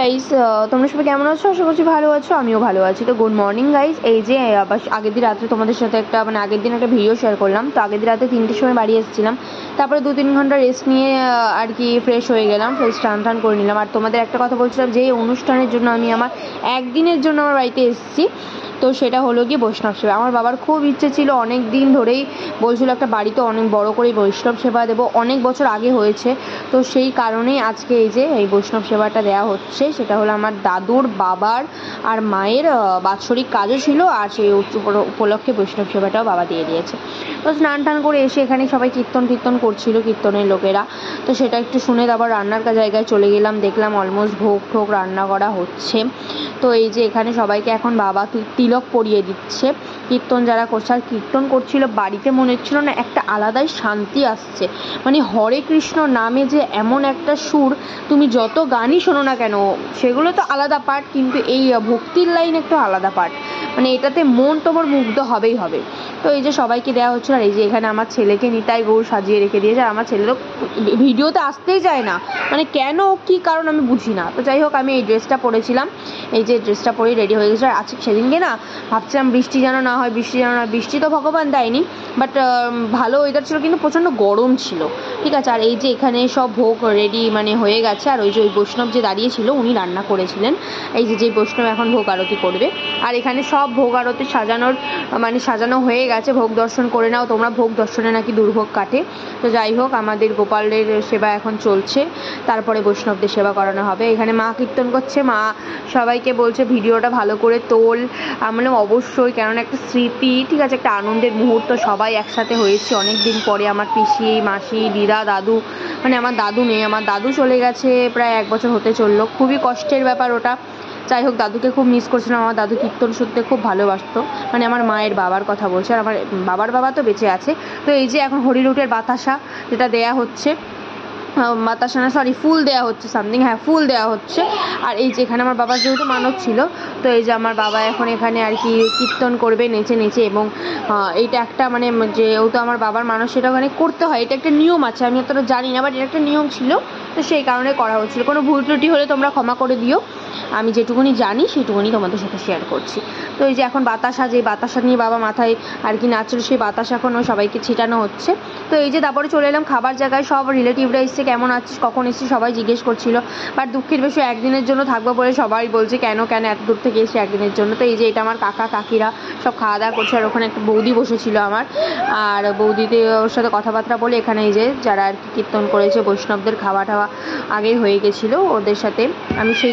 Guys, তোমরা সবাই কেমন আছো? আশা করছি ভালো আছো, আমিও ভালো আছি। তো গুড মর্নিং গাইস। এই যে আবার আগের দিন রাত্রে তোমাদের সাথে একটা আগের দিন একটা ভিডিও শেয়ার করলাম। তো আগের দিন রাতে 3টের সময় বাড়ি এসেছিলাম, তারপরে 2-3 ঘন্টা রেস্ট নিয়ে আর কি ফ্রেশ হয়ে গেলাম, টান করে নিলাম। আর তোমাদের একটা কথা বলছিলাম যে অনুষ্ঠানের জন্য আমি আমার একদিনের জন্য আমার বাড়িতে এসেছি। তো সেটা হলো গিয়ে বৈষ্ণব সেবা। আমার বাবার খুব ইচ্ছে ছিল, অনেক দিন ধরেই বলছিল একটা বাড়িতে অনেক বড় করে বৈষ্ণব সেবা দেবো, অনেক বছর আগে হয়েছে। তো সেই কারণেই আজকে এই যে এই বৈষ্ণব সেবাটা দেওয়া হচ্ছে। সেটা হলো আমার দাদুর, বাবার আর মায়ের বাৎসরিক কাজও ছিল, আর সেই উপলক্ষে বৈষ্ণব সেবাটাও বাবা দিয়ে দিয়েছে। তো স্নান টান করে এসে এখানে সবাই কীর্তন করছিল, কীর্তনের লোকেরা। তো সেটা একটু শুনে তারপর রান্নার জায়গায় চলে গেলাম, দেখলাম অলমোস্ট ভোগ ঠোক রান্না করা হচ্ছে। তো এই যে এখানে সবাইকে এখন বাবা তিলক পরিয়ে দিচ্ছে, কীর্তন যারা করছে। আর কীর্তন করছিল বাড়িতে, মনে হচ্ছিল না একটা আলাদাই শান্তি আসছে। মানে হরে কৃষ্ণ নামে যে এমন একটা সুর, তুমি যত গানই শোনো না কেন সেগুলো তো আলাদা পার্ট, কিন্তু এই ভক্তির লাইন একটু আলাদা পার্ট। মানে এটাতে মন তোমার মুগ্ধ হবেই হবে। তো এই যে সবাইকে দেওয়া হচ্ছিল। আর এই যে এখানে আমার ছেলেকে নিতাই গৌর সাজিয়ে রেখে দিয়েছে। আর আমার ছেলে তো ভিডিওতে আসতেই চায় না, মানে কেন কি কারণ আমি বুঝি না। তো যাই হোক, আমি এই ড্রেসটা পরেছিলাম, এই যে ড্রেসটা পরেই রেডি হয়ে গেছে। আর আজকে সেদিনকে না ভাবছিলাম বৃষ্টি যেন না হয়, বৃষ্টি তো ভগবান দেয়নি, বাট ভালো ওয়েদার ছিল, কিন্তু প্রচণ্ড গরম ছিল। ঠিক আছে। আর এই যে এখানে সব ভোগ রেডি মানে হয়ে গেছে। আর ওই যে ওই বৈষ্ণব যে দাঁড়িয়েছিল উনি রান্না করেছিলেন। এই যে বৈষ্ণব এখন ভোগ আরতি করবে। আর এখানে সব ভোগ আরতি সাজানো হয়ে গেছে। ভোগ দর্শন করে নাও তোমরা, ভোগ দর্শনে নাকি দুর্ভোগ কাটে। তো যাই হোক, আমাদের গোপালের সেবা এখন চলছে, তারপরে বৈষ্ণবদের সেবা করানো হবে। এখানে মা কীর্তন করছে, মা সবাইকে বলছে ভিডিওটা ভালো করে তোল। আমরা অবশ্যই, কেননা একটা স্মৃতি, ঠিক আছে, একটা আনন্দের মুহূর্ত, সবাই একসাথে হয়েছে অনেক দিন পরে। আমার পিসি, মাসি, দিদা, দাদু, মানে আমার দাদু নেই, আমার দাদু চলে গেছে প্রায় 1 বছর হতে চললো। খুবই কষ্টের ব্যাপার ওটা। যাই হোক, দাদুকে খুব মিস করছিলাম। আমার দাদু কীর্তন শুনতে খুব ভালোবাসতো, মানে আমার মায়ের বাবার কথা বলছে। আর আমার বাবার বাবা তো বেঁচে আছে। তো এই যে এখন হরিলুটের বাতাসা যেটা দেয়া হচ্ছে, বাতাসা না সরি ফুল দেওয়া হচ্ছে, ফুল দেওয়া হচ্ছে। আর এই যে এখানে আমার বাবার যেহেতু মানত ছিল, তো এই যে আমার বাবা এখন এখানে আর কি কীর্তন করবে নেচে নেচে। এবং এইটা একটা মানে যেহেতু আমার বাবার মানত, সেটা ওখানে করতে হয়, এটা একটা নিয়ম আছে, আমি অতটা জানি না, বাট এটা একটা নিয়ম ছিল। তো সেই কারণে করা হচ্ছিল। কোনো ভুল ত্রুটি হলে তোমরা ক্ষমা করে দিও, আমি যেটুকুনি জানি সেটুকুনি তোমাদের সাথে শেয়ার করছি। তো এই যে এখন বাতাসা নিয়ে বাবা মাথায় আর কি নাচছিল, সেই বাতাসা এখন সবাইকে ছিটানো হচ্ছে। তো এই যে তারপরে চলে এলাম খাবার জায়গায়। সব রিলেটিভরা এসছে, কেমন আছিস, কখন এসেছিস সবাই জিজ্ঞেস করছিল। বাট দুঃখের বিষয় একদিনের জন্য থাকবো বলে সবাই বলছে কেন এত দূর থেকে এসে একদিনের জন্য। তো এই যে এটা আমার কাকা কাকিরা সব খাওয়া দাওয়া করছে। আর ওখানে একটা বৌদি বসেছিল আমার, আর বৌদিতে ওর সাথে কথাবার্তা বলে এখানে এই যে যারা আর কি কীর্তন করেছে বৈষ্ণবদের খাওয়া টাওয়া আগেই হয়ে গেছিলো ওদের সাথে। আমি সেই